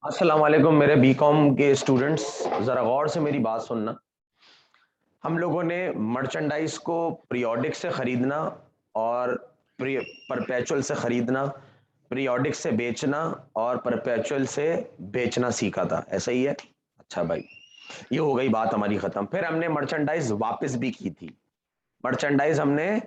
अस्सलाम वालेकुम मेरे बीकॉम के स्टूडेंट्स। जरा गौर से मेरी बात सुनना। हम लोगों ने मर्चेंडाइज को पीरियोडिक से खरीदना और परपेचुअल से खरीदना, पीरियोडिक से बेचना और परपेचुअल से बेचना सीखा था, ऐसा ही है। अच्छा भाई, ये हो गई बात हमारी खत्म। फिर हमने मर्चेंडाइज वापस भी की थी। मर्चेंडाइज हमने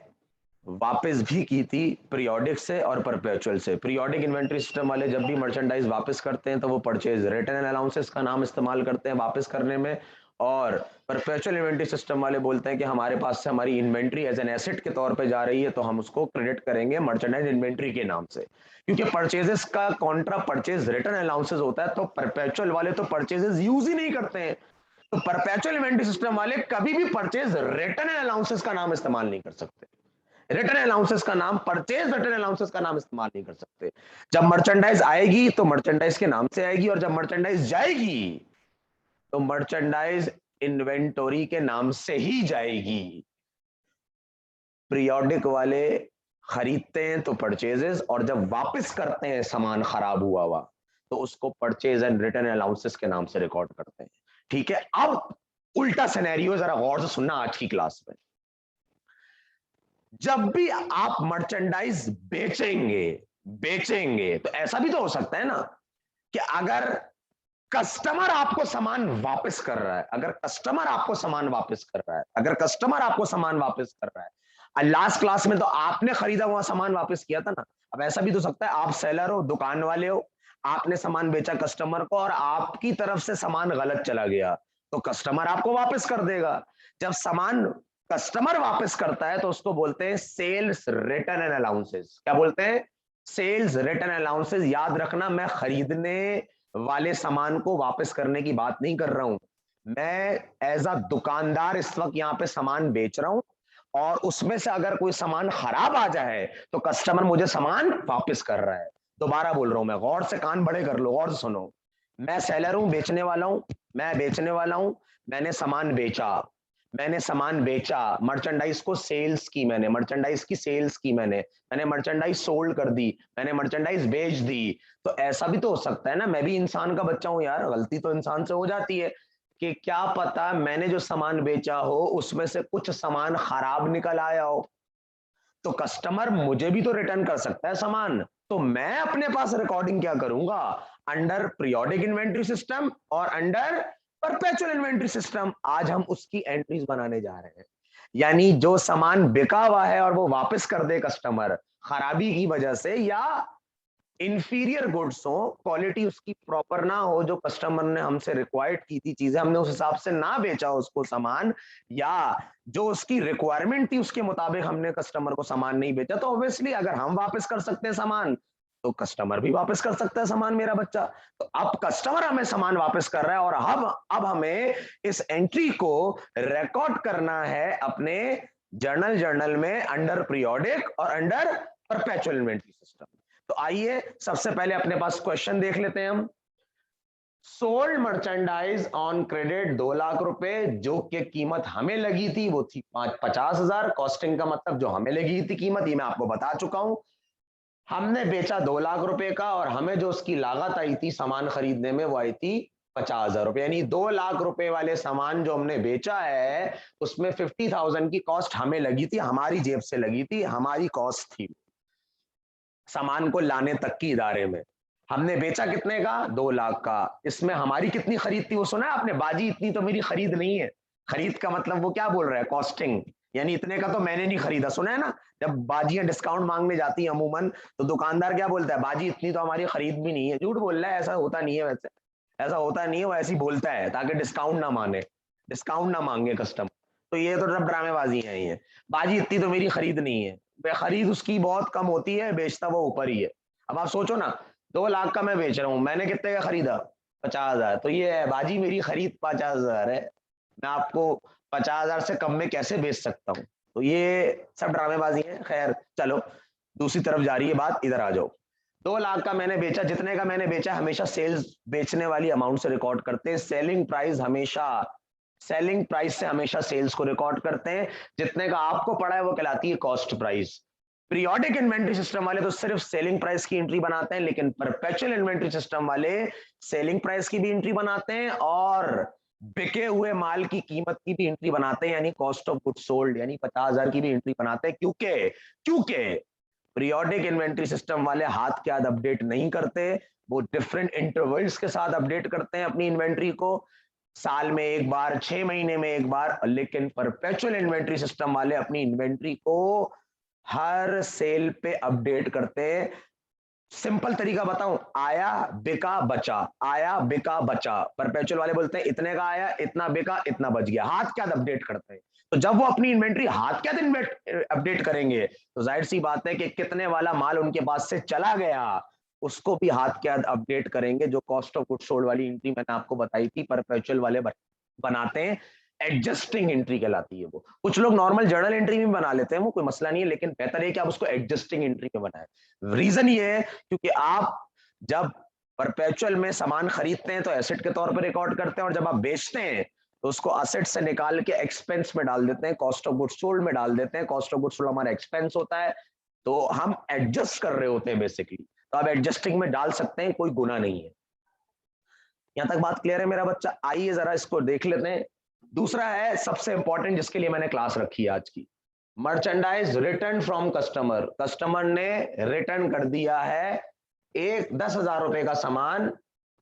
वापस भी की थी पीरियोडिक से और परपेचुअल से। पीरियोडिक इन्वेंट्री सिस्टम वाले जब भी मर्चेंडाइज वापस करते हैं तो वो परचेज रिटर्न एंड अलाउंसेस का नाम इस्तेमाल करते हैं वापस करने में, और परपेचुअल इन्वेंट्री सिस्टम वाले बोलते हैं कि हमारे पास से हमारी इन्वेंट्री एज एन एसेट के तौर पे जा रही है तो हम उसको क्रेडिट करेंगे मर्चेंडाइज इन्वेंट्री के नाम से। क्योंकि परचेजेस का कॉन्ट्रा परचेज रिटर्न अलाउंसेस होता है, तो परपेचुअल वाले तो परचेजेस यूज ही नहीं करते हैं। तो परपेचुअल इन्वेंट्री सिस्टम वाले कभी भी परचेज रिटर्न एंड अलाउंसेस का नाम इस्तेमाल नहीं कर सकते। रिटर्न अलाउंसेस का नाम, परचेज रिटर्न अलाउंसेस का नाम इस्तेमाल नहीं कर सकते। जब मर्चेंडाइज आएगी तो मर्चेंडाइज के नाम से आएगी, और जब मर्चेंडाइज जाएगी तो मर्चेंडाइज इन्वेंटोरी के नाम से ही जाएगी। पीरियोडिक वाले खरीदते हैं तो परचेजेस, और जब वापस करते हैं सामान खराब हुआ हुआ तो उसको परचेज एंड रिटर्न अलाउंसेस के नाम से रिकॉर्ड करते हैं। ठीक है, अब उल्टा सिनेरियो जरा गौर से सुनना आज की क्लास में। जब भी आप मर्चेंडाइज बेचेंगे बेचेंगे तो ऐसा भी तो हो सकता है ना कि अगर कस्टमर आपको सामान वापस कर रहा है, अगर कस्टमर आपको सामान वापस कर रहा है, अगर कस्टमर आपको सामान वापस कर रहा है, लास्ट क्लास में तो आपने खरीदा हुआ सामान वापस किया था ना। अब ऐसा भी तो सकता है आप सेलर हो, दुकान वाले हो, आपने सामान बेचा कस्टमर को और आपकी तरफ से सामान गलत चला गया तो कस्टमर आपको वापस कर देगा। जब सामान कस्टमर वापस करता है तो उसको बोलते हैं सेल्स रिटर्न एंड अलाउंसेस। क्या बोलते हैं? Sales return allowances. याद रखना, मैं खरीदने वाले सामान को वापस करने की बात नहीं कर रहा हूं। मैं एज अ दुकानदार इस वक्त यहां पे सामान बेच रहा हूं, और उसमें से अगर कोई सामान खराब आ जाए तो कस्टमर मुझे सामान वापस कर रहा है। दोबारा बोल रहा हूं मैं, गौर से कान बड़े कर लो, गौर से सुनो। मैं सेलर हूं, बेचने वाला हूं, मैं बेचने वाला हूं। मैंने सामान बेचा, मैंने सामान बेचा, मर्चेंडाइज को सेल्स की, मैंने मर्चेंडाइज की सेल्स की, मैंने मर्चेंडाइज सोल्ड कर दी, मैंने मर्चेंडाइज बेच दी। तो ऐसा भी तो हो सकता है ना, मैं भी इंसान का बच्चा हूं यार, गलती तो इंसान से हो जाती है, कि क्या पता मैंने जो सामान बेचा हो उसमें से कुछ सामान खराब निकल आया हो, तो कस्टमर मुझे भी तो रिटर्न कर सकता है सामान। तो मैं अपने पास रिकॉर्डिंग क्या करूंगा? अंडर पीरियोडिक इन्वेंट्री सिस्टम और अंडर परपेचुअल इन्वेंट्री सिस्टम। आज हम उसकी एंट्रीज बनाने जा रहे हैं। यानी जो सामान बिका हुआ है और वो वापस कर दे कस्टमर खराबी की वजह से, या इंफीरियर गुड्स हो, क्वालिटी उसकी प्रॉपर ना हो, जो कस्टमर ने हमसे रिक्वायर्ड की थी चीजें हमने उस हिसाब से ना बेचा उसको सामान, या जो उसकी रिक्वायरमेंट थी उसके मुताबिक हमने कस्टमर को सामान नहीं बेचा, तो ऑब्वियसली अगर हम वापस कर सकते हैं सामान तो कस्टमर भी वापस कर सकता है सामान, मेरा बच्चा। तो अब कस्टमर हमें सामान वापस कर रहा है, और अब हमें इस एंट्री को रिकॉर्ड करना है अपने जर्नल में अंडर पीरियोडिक और अंडर परपेचुअल इन्वेंट्री सिस्टम। तो आइए सबसे पहले अपने पास क्वेश्चन देख लेते हैं हम। Sold merchandise on credit 2 lakh रुपए, जो कि कीमत हमें लगी थी वो थी 50,000। कॉस्टिंग का मतलब जो हमें लगी थी कीमत, ये मैं आपको बता चुका हूं। हमने बेचा 2 लाख रुपए का, और हमें जो उसकी लागत आई थी सामान खरीदने में वो आई थी 50,000 रुपए। यानी 2 लाख रुपए वाले सामान जो हमने बेचा है उसमें 50,000 की कॉस्ट हमें लगी थी, हमारी जेब से लगी थी, हमारी कॉस्ट थी सामान को लाने तक की इदारे में। हमने बेचा कितने का? 2 लाख का। इसमें हमारी कितनी खरीद थी वो सुना है आपने? बाजी इतनी तो मेरी खरीद नहीं है। खरीद का मतलब वो क्या बोल रहा है? कॉस्टिंग। यानी इतने का तो मैंने नहीं खरीदा। सुना है ना, जब बाजियां डिस्काउंट मांगने जाती है अमूमन तो दुकानदार क्या बोलता है? बाजी इतनी तो हमारी खरीद भी नहीं है। झूठ बोल रहा है, ऐसा होता नहीं है। वैसे ऐसा होता नहीं है, वो ऐसी बोलता है ताकि डिस्काउंट ना माने, डिस्काउंट ना मांगे कस्टमर। तो ये तो सब ड्रामेबाजी है। ये बाजी इतनी तो मेरी खरीद नहीं है, खरीद उसकी बहुत कम होती है, बेचता वो ऊपर ही है। अब आप सोचो ना, 2 लाख का मैं बेच रहा हूं, मैंने कितने का खरीदा? 50,000। तो ये है बाजी, मेरी खरीद 50,000 है, मैं आपको 50,000 से कम में कैसे बेच सकता हूँ? तो ये सब ड्रामेबाजी है। खैर चलो, दूसरी तरफ जा रही है बात, इधर आ जाओ। 2 लाख का मैंने बेचा, जितने का मैंने बेचा हमेशा सेल्स बेचने वाली अमाउंट से रिकॉर्ड करते हैं। सेलिंग प्राइस हमेशा, सेलिंग प्राइस से हमेशा सेल्स को रिकॉर्ड करते हैं। जितने का आपको पड़ा है वो कहलाती है cost price. Periodic inventory system वाले तो सिर्फ सेलिंग प्राइस की एंट्री बनाते हैं, लेकिन परपेचुअल इन्वेंट्री सिस्टम वाले सेलिंग प्राइस की भी एंट्री बनाते हैं और बिके हुए माल की कीमत की भी एंट्री बनाते हैं, यानी कॉस्ट ऑफ गुड्स सोल्ड, यानी 50,000 की भी एंट्री बनाते हैं। क्योंकि क्योंकि पीरियोडिक इन्वेंट्री सिस्टम वाले हाथ के हाथ अपडेट नहीं करते, वो डिफरेंट इंटरवल्स के साथ अपडेट करते हैं अपनी इन्वेंट्री को, साल में एक बार, 6 महीने में एक बार। लेकिन परपेचुअल इन्वेंट्री सिस्टम वाले अपनी इन्वेंट्री को हर सेल पे अपडेट करते हैं। सिंपल तरीका बताऊं, आया बिका बचा, आया बिका बचा। परपेचुअल वाले बोलते हैं इतने का आया, इतना बिका, इतना बच गया, हाथ क्या अपडेट करते हैं। तो जब वो अपनी इन्वेंट्री हाथ क्या अपडेट करेंगे, तो जाहिर सी बात है कि कितने वाला माल उनके पास से चला गया उसको भी हाथ क्या अपडेट करेंगे। जो कॉस्ट ऑफ गुड्स सोल्ड वाली एंट्री मैंने आपको बताई थी, परपेचुअल वाले बनाते हैं, एडजस्टिंग एंट्री कहलाती है वो। कुछ लोग नॉर्मल जर्नल एंट्री में बना लेते हैं, वो कोई मसला नहीं है, लेकिन बेहतर है कि आप उसको एडजस्टिंग एंट्री में बनाएं। रीजन ये है क्योंकि आप जब परपेचुअल में सामान खरीदते हैं तो एसेट के तौर पर रिकॉर्ड करते हैं, और जब आप बेचते हैं तो उसको असेट से निकाल के एक्सपेंस में डाल देते हैं, कॉस्ट ऑफ गुड्स सोल्ड में डाल देते हैं। कॉस्ट ऑफ गुड्स सोल्ड हमारा एक्सपेंस होता है, तो हम एडजस्ट कर रहे होते हैं बेसिकली। तो आप एडजस्टिंग में डाल सकते हैं, कोई गुना नहीं है। यहां तक बात क्लियर है मेरा बच्चा? आइए जरा इसको देख लेते हैं। दूसरा है सबसे इंपॉर्टेंट, जिसके लिए मैंने क्लास रखी है आज की, merchandise return from customer. Customer ने रिटर्न कर दिया है एक 10,000 रुपए का सामान।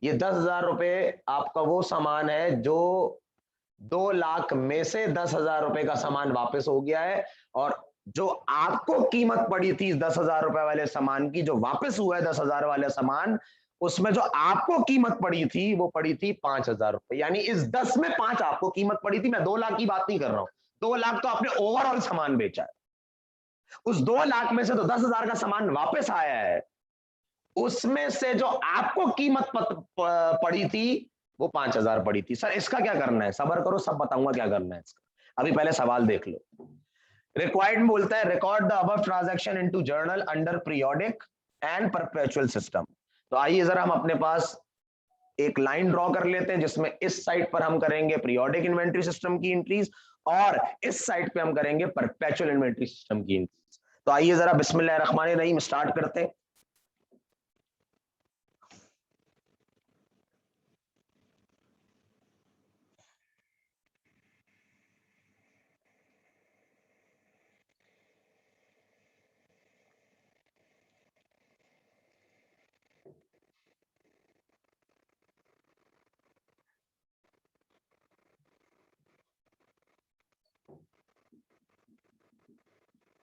ये 10,000 रुपए आपका वो सामान है जो 2 लाख में से 10,000 रुपए का सामान वापस हो गया है, और जो आपको कीमत पड़ी थी 10,000 रुपए वाले सामान की, जो वापस हुआ है 10,000 वाले सामान, उसमें जो आपको कीमत पड़ी थी वो पड़ी थी 5,000 रुपए। यानी इस 10 में 5 आपको कीमत पड़ी थी। मैं 2 लाख की बात नहीं कर रहा हूं, 2 लाख तो आपने ओवरऑल सामान बेचा है। उस 2 लाख में से तो 10,000 का सामान वापस आया है, उसमें से जो आपको कीमत पड़ी थी वो 5,000 पड़ी थी। सर इसका क्या करना है? सबर करो, सब बताऊंगा क्या करना है इसका। अभी पहले सवाल देख लो। रिक्वायर्ड बोलता है record the above transaction into journal under periodic and perpetual system. तो आइए जरा हम अपने पास एक लाइन ड्रॉ कर लेते हैं, जिसमें इस साइड पर हम करेंगे पीरियोडिक इन्वेंट्री सिस्टम की एंट्रीज, और इस साइड पे हम करेंगे परपेचुअल इन्वेंट्री सिस्टम की एंट्रीज। तो आइए जरा बिस्मिल्लाह रहमान रहीम स्टार्ट करते हैं।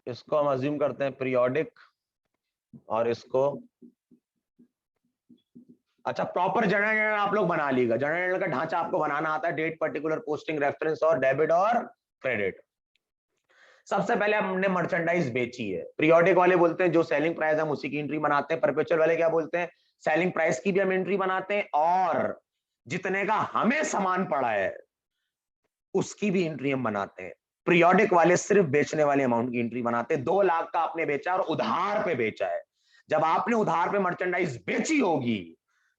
इसको हम अज्यूम करते हैं पीरियोडिक, और इसको अच्छा प्रॉपर जर्नल आप लोग बना लीजिएगा। जर्नल का ढांचा आपको बनाना आता है, डेट, पर्टिकुलर, पोस्टिंग, रेफरेंस और डेबिट और क्रेडिट। सबसे पहले हमने मर्चेंडाइज बेची है। पीरियोडिक वाले बोलते हैं जो सेलिंग प्राइस हम उसी की एंट्री बनाते हैं। परपेचुअल वाले क्या बोलते हैं? सेलिंग प्राइस की भी हम एंट्री बनाते हैं, और जितने का हमें सामान पड़ा है उसकी भी एंट्री हम बनाते हैं। पीरियोडिक वाले सिर्फ बेचने वाले अमाउंट की एंट्री बनाते हैं। 2 लाख का आपने बेचा और उधार पे बेचा है। जब आपने उधार पे मर्चेंडाइज बेची होगी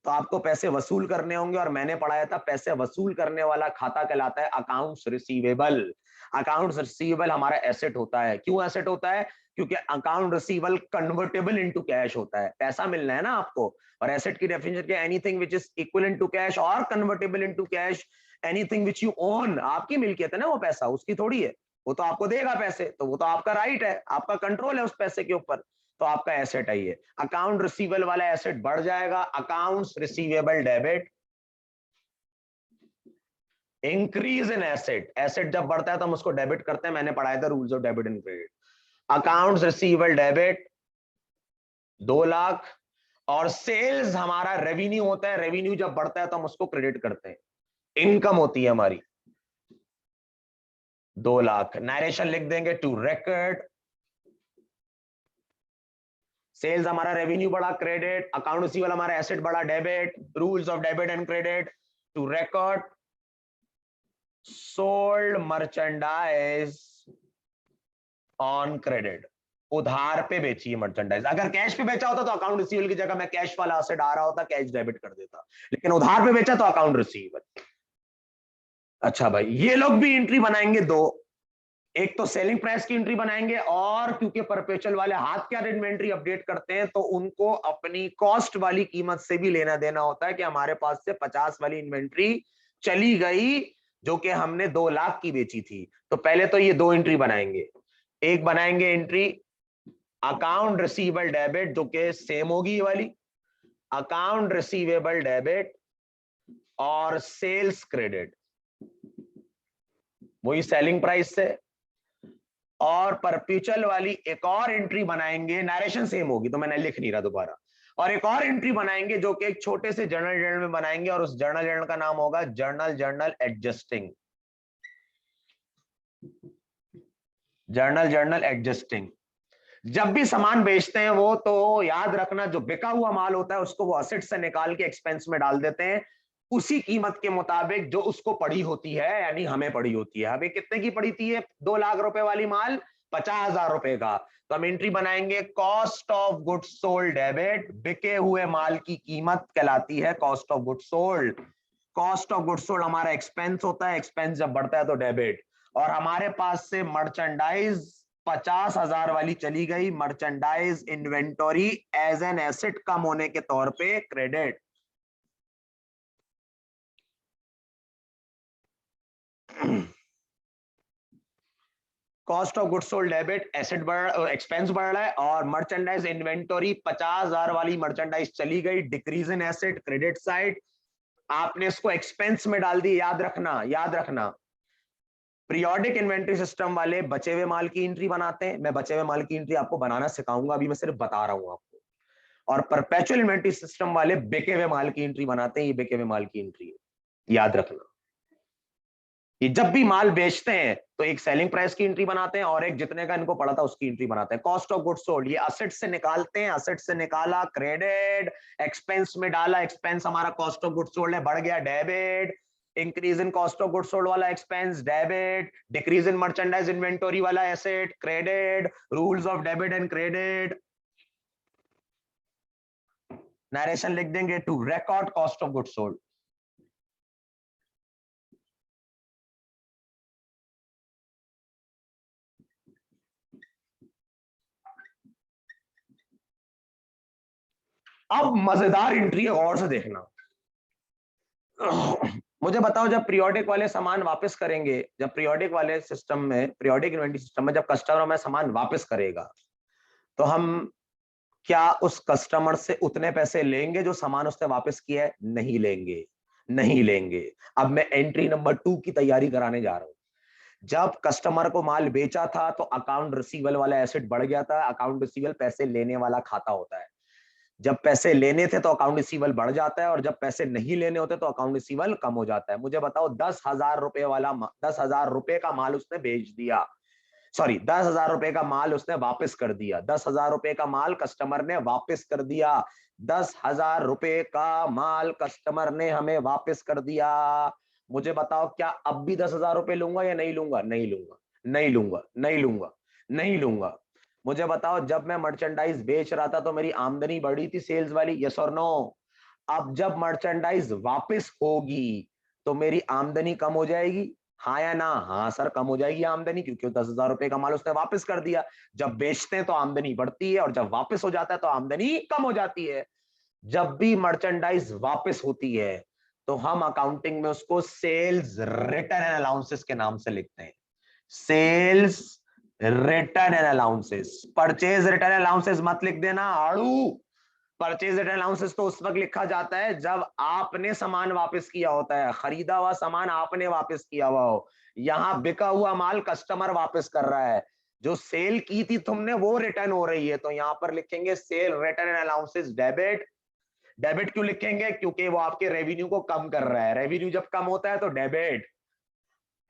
तो आपको पैसे वसूल करने होंगे, और मैंने पढ़ाया था पैसे वसूल करने वाला खाता कहलाता है अकाउंट्स रिसीवेबल। अकाउंट्स रिसीवेबल हमारा एसेट होता है। क्यों एसेट होता है? क्योंकि account receivable convertible into cash होता है, पैसा मिलना है ना आपको। और एसेट की डेफिनेशन क्या है? Anything which is equivalent to cash और convertible into cash. Anything which you own, आपकी मिल्कियत है ना वो पैसा, उसकी थोड़ी है। वो तो आपको देगा पैसे, तो वो तो आपका राइट है, आपका कंट्रोल है उस पैसे के ऊपर, तो आपका एसेट है ये। अकाउंट रिसीवेबल वाला एसेट बढ़ जाएगा, accounts receivable debit. Increase in asset, asset जब बढ़ता है तो हम उसको डेबिट करते हैं, मैंने पढ़ाया था rules of debit and credit. Accounts receivable debit 2 lakh, और सेल्स हमारा रेवेन्यू होता है, रेवेन्यू जब बढ़ता है तो हम उसको क्रेडिट करते हैं, इनकम होती है हमारी। 2 लाख नरेशन लिख देंगे टू रिकॉर्ड सेल्स, हमारा रेवेन्यू बढ़ा क्रेडिट, अकाउंट रिसीवेबल हमारा एसेट बढ़ा debit, rules of debit and credit to record sold merchandise on credit. उधार पे बेची है मर्चेंडाइज। अगर कैश पे बेचा होता तो अकाउंट रिसीवेबल की जगह मैं कैश वाला एसेट आ रहा होता, कैश डेबिट कर देता, लेकिन उधार पे बेचा तो अकाउंट रिसीवेबल। अच्छा भाई, ये लोग भी एंट्री बनाएंगे 2, एक तो सेलिंग प्राइस की एंट्री बनाएंगे, और क्योंकि परपेचुअल वाले हाथ क्या इन्वेंट्री अपडेट करते हैं तो उनको अपनी कॉस्ट वाली कीमत से भी लेना देना होता है कि हमारे पास से 50 वाली इन्वेंट्री चली गई जो कि हमने 2 लाख की बेची थी। तो पहले तो ये 2 एंट्री बनाएंगे। एक बनाएंगे एंट्री अकाउंट रिसीवेबल डेबिट, जो कि सेम होगी ये वाली, अकाउंट रिसीवेबल डेबिट और सेल्स क्रेडिट, वही सेलिंग प्राइस से। और परपेचुअल वाली एक और एंट्री बनाएंगे, नरेशन सेम होगी तो मैंने लिख नहीं रहा दोबारा, और एक और एंट्री बनाएंगे जो कि एक छोटे से जर्नल में बनाएंगे, और उस जर्नल का नाम होगा जर्नल एडजस्टिंग। Journal adjusting. जब भी सामान बेचते हैं वो तो याद रखना, जो बिका हुआ माल होता है उसको वो असेट से निकाल के एक्सपेंस में डाल देते हैं, उसी कीमत के मुताबिक जो उसको पड़ी होती है, यानी हमें पड़ी होती है। हमें कितने की पड़ी थी? 2 लाख रुपए वाली माल 50,000 रुपए का, तो हम एंट्री बनाएंगे cost of goods sold debit. बिके हुए माल की कीमत कहलाती है cost of goods sold. Cost of goods sold हमारा एक्सपेंस होता है, एक्सपेंस जब बढ़ता है तो डेबिट। और हमारे पास से मर्चेंडाइज 50,000 वाली चली गई, merchandise inventory as an asset कम होने के तौर पे credit. Cost of goods sold debit, asset बढ़, एक्सपेंस बढ़ रहा है, और मर्चेंडाइज इन्वेंटरी 50,000 वाली मर्चेंडाइज चली गई, decrease in asset credit side, आपने इसको एक्सपेंस में डाल दी। याद रखना, याद रखना, पीरियोडिक इन्वेंटरी सिस्टम वाले बचे हुए माल की एंट्री बनाते हैं। मैं बचे हुए माल की एंट्री आपको बनाना सिखाऊंगा, अभी मैं सिर्फ बता रहा हूं आपको। और परपेचुअल इन्वेंटरी सिस्टम वाले बिके हुए माल की एंट्री बनाते हैं। ये बिके हुए माल की एंट्री है, याद रखना। ये जब भी माल बेचते हैं तो एक सेलिंग प्राइस की एंट्री बनाते हैं और एक जितने का इनको पड़ा था उसकी एंट्री बनाते हैं। कॉस्ट ऑफ गुड्स सोल्ड, ये असेट से निकालते हैं, असेट से निकाला क्रेडिट, एक्सपेंस में डाला, एक्सपेंस हमारा कॉस्ट ऑफ गुड्स सोल्ड है, बढ़ गया debit, increase in cost of goods sold वाला expense debit, decrease in merchandise inventory वाला asset credit, rules of debit and credit. Narration लिख देंगे to record cost of goods sold. अब मजेदार entry है, गौर से देखना। मुझे बताओ, जब पीरियोडिक वाले सामान वापस करेंगे, जब पीरियोडिक वाले सिस्टम में, पीरियोडिक इन्वेंटरी सिस्टम में जब कस्टमर हमें सामान वापस करेगा तो हम क्या उस कस्टमर से उतने पैसे लेंगे जो सामान उसने वापस किया है? नहीं लेंगे, नहीं लेंगे। अब मैं एंट्री नंबर 2 की तैयारी कराने जा रहा हूं। जब कस्टमर को माल बेचा था तो अकाउंट रिसीवल वाला एसेट बढ़ गया था। अकाउंट रिसीवल पैसे लेने वाला खाता होता है। जब पैसे लेने थे तो अकाउंट रिसीवल बढ़ जाता है, और जब पैसे नहीं लेने होते तो अकाउंट रिसीवल कम हो जाता है। मुझे बताओ, 10,000 रुपए वाला 10,000 रुपए का माल उसने बेच दिया, सॉरी 10,000 रुपए का माल उसने वापस कर दिया। 10,000 रुपए का माल कस्टमर ने वापस कर दिया। 10,000 रुपए का माल कस्टमर ने हमें वापस कर दिया। मुझे बताओ, क्या अब भी 10,000 रुपए लूंगा या नहीं लूंगा? नहीं लूंगा, नहीं लूंगा, नहीं लूंगा, नहीं लूंगा। मुझे बताओ, जब मैं मर्चेंडाइज बेच रहा था तो मेरी आमदनी बढ़ी थी सेल्स वाली, यस और नो? अब जब मर्चेंडाइज वापस होगी तो मेरी आमदनी कम हो जाएगी, हाँ या ना? हाँ सर, कम हो जाएगी आमदनी, क्योंकि 10,000 रुपए का माल उसने वापस कर दिया। जब बेचते हैं तो आमदनी बढ़ती है, और जब वापस हो जाता है तो आमदनी कम हो जाती है। जब भी मर्चेंडाइज वापस होती है तो हम अकाउंटिंग में उसको सेल्स रिटर्न एंड अलाउंसेस के नाम से लिखते हैं। Sales return and allowances. Purchase return allowances मत लिख देना आड़ू। परचेज रिटर्न अलाउंसेस तो उस वक्त लिखा जाता है जब आपने सामान वापस किया होता है, खरीदा हुआ सामान आपने वापस किया हुआ हो। यहां बिका हुआ माल कस्टमर वापस कर रहा है, जो सेल की थी तुमने वो रिटर्न हो रही है। तो यहां पर लिखेंगे cell return and allowances debit. Debit क्यों लिखेंगे? क्योंकि वो आपके रेवेन्यू को कम कर रहा है। रेवेन्यू जब कम होता है तो डेबिट,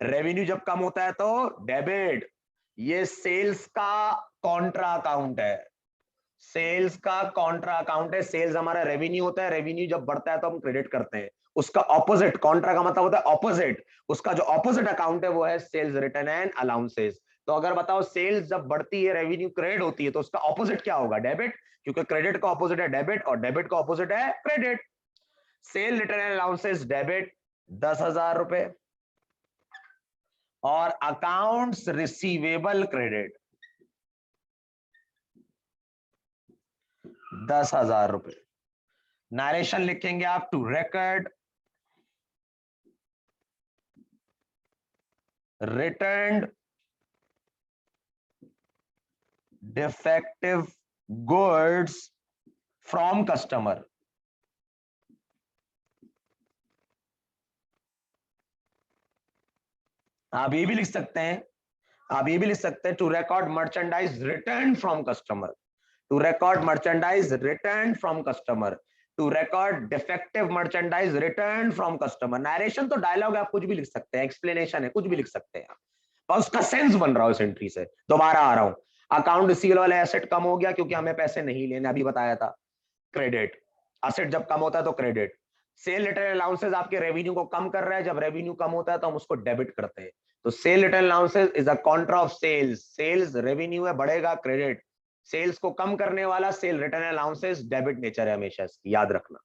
रेवेन्यू जब कम होता है तो डेबिट। ये सेल्स का कॉन्ट्रा अकाउंट है, सेल्स का कॉन्ट्रा अकाउंट है। सेल्स हमारा रेवेन्यू होता है, रेवेन्यू जब बढ़ता है तो हम क्रेडिट करते हैं। उसका ऑपोजिट, कॉन्ट्रा का मतलब होता है ऑपोजिट, उसका जो ऑपोजिट अकाउंट है वो है सेल्स रिटर्न एंड अलाउंसेस। तो अगर बताओ, सेल्स जब बढ़ती है, रेवेन्यू क्रेडिट होती है, तो उसका ऑपोजिट क्या होगा? डेबिट, क्योंकि क्रेडिट का ऑपोजिट है डेबिट और डेबिट का ऑपोजिट है credit. Cell return and allowances debit 10,000 रुपए, और अकाउंट्स रिसीवेबल क्रेडिट 10,000 रुपए। नरेशन लिखेंगे आप, to record return defective goods from customer. आप ये भी लिख सकते हैं, आप ये भी लिख सकते हैं, to record merchandise return from customer, to record merchandise return from customer, to record defective merchandise return from customer. Narration तो डायलॉग आप कुछ भी लिख सकते हैं, एक्सप्लेनेशन है, कुछ भी लिख सकते हैं आप, और उसका सेंस बन रहा हो इस एंट्री से। दोबारा आ रहा हूं, अकाउंट रिसीवेबल वाला एसेट कम हो गया क्योंकि हमें पैसे नहीं लेने, अभी बताया था। क्रेडिट, एसेट जब कम होता है तो क्रेडिट। सेल रिटर्न अलाउंसेस आपके रेवेन्यू को कम कर रहा है, जब रेवेन्यू कम होता है तो हम उसको डेबिट करते हैं। तो sale return allowances is a contra of sales, sales revenue है बढ़ेगा, क्रेडिट। सेल्स को कम करने वाला sale return allowances, debit nature है हमेशा इसकी, याद रखना।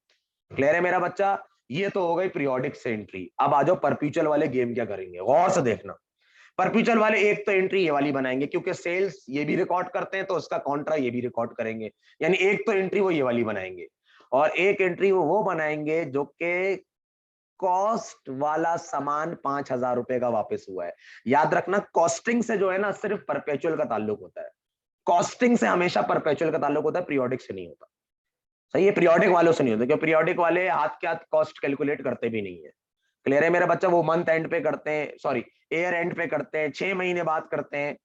क्लियर है मेरा बच्चा? ये तो हो गई पीरियोडिक से एंट्री। अब आ जाओ परपेचुअल वाले गेम क्या करेंगे, गौर से देखना। परपेचुअल वाले एक तो एंट्री ये वाली बनाएंगे, क्योंकि सेल्स ये भी रिकॉर्ड करते हैं तो उसका कॉन्ट्रा ये भी रिकॉर्ड करेंगे, यानी एक तो एंट्री वो ये वाली बनाएंगे, और एक एंट्री वो बनाएंगे जो कि कॉस्ट वाला सामान 5,000 रुपए का वापस हुआ है। याद रखना, कॉस्टिंग से जो है ना सिर्फ परपेचुअल का ताल्लुक होता है, कॉस्टिंग से हमेशा परपेचुअल का ताल्लुक होता है, पीरियोडिक से नहीं होता। सही है, पीरियोडिक वालों से नहीं होता, क्योंकि पीरियोडिक वाले हाथ के हाथ कॉस्ट कैलकुलेट करते भी नहीं है। क्लियर है मेरा बच्चा? वो मंथ एंड पे करते हैं, सॉरी ईयर एंड पे करते हैं, 6 महीने बाद करते हैं,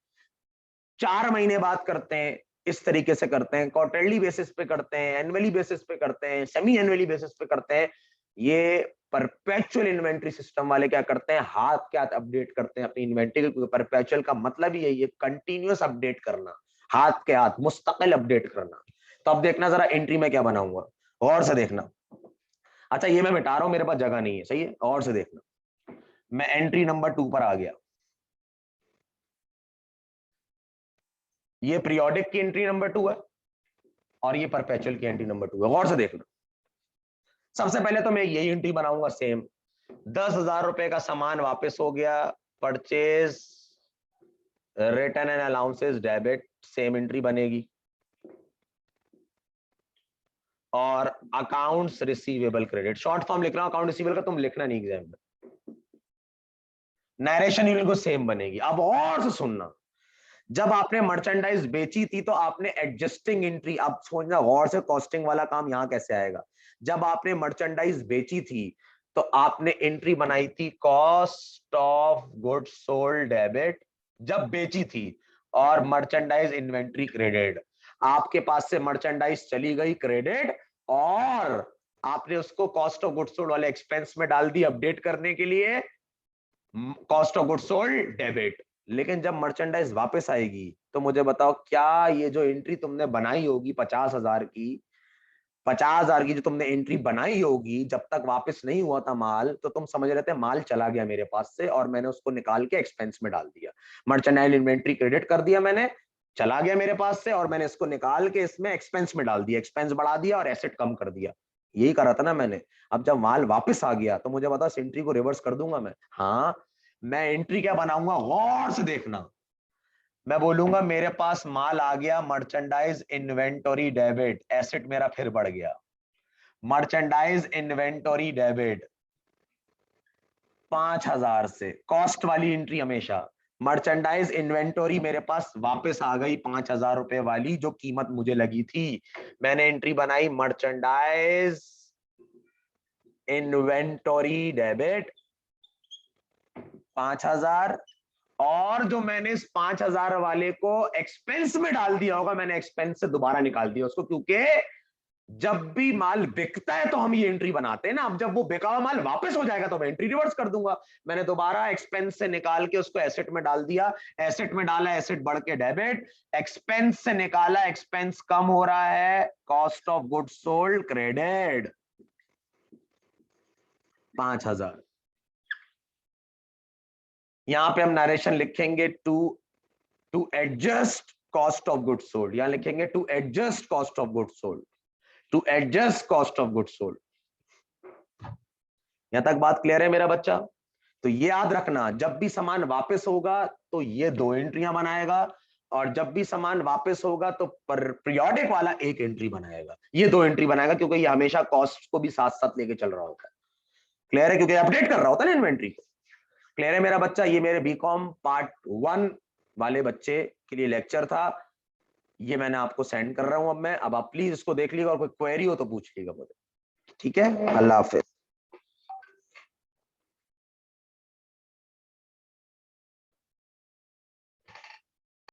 4 महीने बाद करते हैं, इस तरीके से करते हैं, क्वार्टरली बेसिस पे करते हैं, एनुअली बेसिस पे करते हैं, सेमी एनुअली बेसिस पे करते हैं। ये परपेचुअल इन्वेंट्री सिस्टम वाले क्या करते हैं, हाथ के हाथ अपडेट करते हैं अपनी इन्वेंट्री को। परपेचुअल का मतलब ही है कंटिन्यूअस अपडेट करना, हाथ के हाथ मुस्तकिल अपडेट करना। तो अब देखना जरा एंट्री में क्या बनाऊंगा, और से देखना। अच्छा ये मैं मिटा रहा हूं, मेरे पास जगह नहीं है, सही है, और से देखना। मैं एंट्री नंबर 2 पर आ गया, ये पीरियोडिक की एंट्री नंबर 2 है और ये परपेचुअल की एंट्री नंबर 2 है, गौर से देखना। सबसे पहले तो मैं यही एंट्री बनाऊंगा सेम, 10,000 रुपए का सामान वापस हो गया, purchase return and allowances debit, same entry बनेगी। और accounts receivable credit, short form लिख रहा हूं अकाउंट रिसीवेबल का, तुम लिखना नहीं एग्जाम में। नरेशन यूनिट को सेम बनेगी। अब और से सुनना, जब आपने मर्चेंडाइज बेची थी तो आपने एडजस्टिंग एंट्री, अब सोचना गौर से, कॉस्टिंग वाला काम यहां कैसे आएगा। जब आपने मर्चेंडाइज बेची थी तो आपने एंट्री बनाई थी cost of goods sold debit, जब बेची थी, और मर्चेंडाइज इन्वेंट्री क्रेडिट। आपके पास से मर्चेंडाइज चली गई क्रेडिट, और आपने उसको कॉस्ट ऑफ गुड्स सोल्ड वाले एक्सपेंस में डाल दी अपडेट करने के लिए, cost of goods sold debit. लेकिन जब मर्चेंडाइज वापस आएगी तो मुझे बताओ, क्या ये जो एंट्री तुमने बनाई होगी 50,000 की, 50,000 की जो तुमने एंट्री बनाई होगी, जब तक वापस नहीं हुआ था माल, तो तुम समझ रहे थे माल चला गया मेरे पास से और मैंने उसको निकाल के एक्सपेंस में डाल दिया, मर्चेंडाइज इन्वेंट्री क्रेडिट कर दिया मैंने, चला गया मेरे पास से, और मैंने इसको निकाल के इसमें एक्सपेंस में डाल दिया, एक्सपेंस बढ़ा दिया और एसेट कम कर दिया। यही करा था ना मैंने। अब जब माल वापस आ गया तो मुझे बताओ, इस एंट्री को रिवर्स कर दूंगा मैं? हाँ, मैं एंट्री क्या बनाऊंगा, गौर से देखना। मैं बोलूंगा मेरे पास माल आ गया, मर्चेंडाइज इन्वेंटरी डेबिट, एसेट मेरा फिर बढ़ गया, मर्चेंडाइज इन्वेंटरी डेबिट 5,000 से, कॉस्ट वाली एंट्री हमेशा। मर्चेंडाइज इन्वेंटरी मेरे पास वापस आ गई 5,000 रुपए वाली, जो कीमत मुझे लगी थी। मैंने एंट्री बनाई मर्चेंडाइज इन्वेंटरी डेबिट 5,000, और जो मैंने इस 5,000 वाले को एक्सपेंस में डाल दिया होगा, मैंने एक्सपेंस से दोबारा निकाल दिया उसको, क्योंकि जब भी माल बिकता है तो हम ये एंट्री बनाते हैं ना। अब जब वो बिका हुआ माल वापस हो जाएगा तो मैं एंट्री रिवर्स कर दूंगा। मैंने दोबारा एक्सपेंस से निकाल के उसको एसेट में डाल दिया, एसेट में डाला, एसेट बढ़ के डेबिट, एक्सपेंस से निकाला, एक्सपेंस कम हो रहा है, cost of goods sold credit 5,000। यहां पे हम नरेशन लिखेंगे to adjust cost of goods sold, यहां लिखेंगे to adjust cost of goods sold, to adjust cost of goods sold. यहां तक बात क्लियर है मेरा बच्चा? तो ये याद रखना, जब भी सामान वापस होगा तो ये 2 एंट्रियां बनाएगा, और जब भी सामान वापस होगा तो पीरियोडिक वाला 1 एंट्री बनाएगा। ये 2 एंट्री बनाएगा क्योंकि ये हमेशा कॉस्ट को भी साथ साथ लेके चल रहा होता है। क्लियर है? क्योंकि अपडेट कर रहा होता है ना इन्वेंट्री को। क्लियर है मेरा बच्चा? ये मेरे बीकॉम पार्ट 1 वाले बच्चे के लिए लेक्चर था, ये मैंने आपको सेंड कर रहा हूं अब मैं। अब आप प्लीज इसको देख लीजिएगा और कोई क्वेरी हो तो पूछ लीजिएगा मुझे। ठीक है, अल्लाह हाफिज।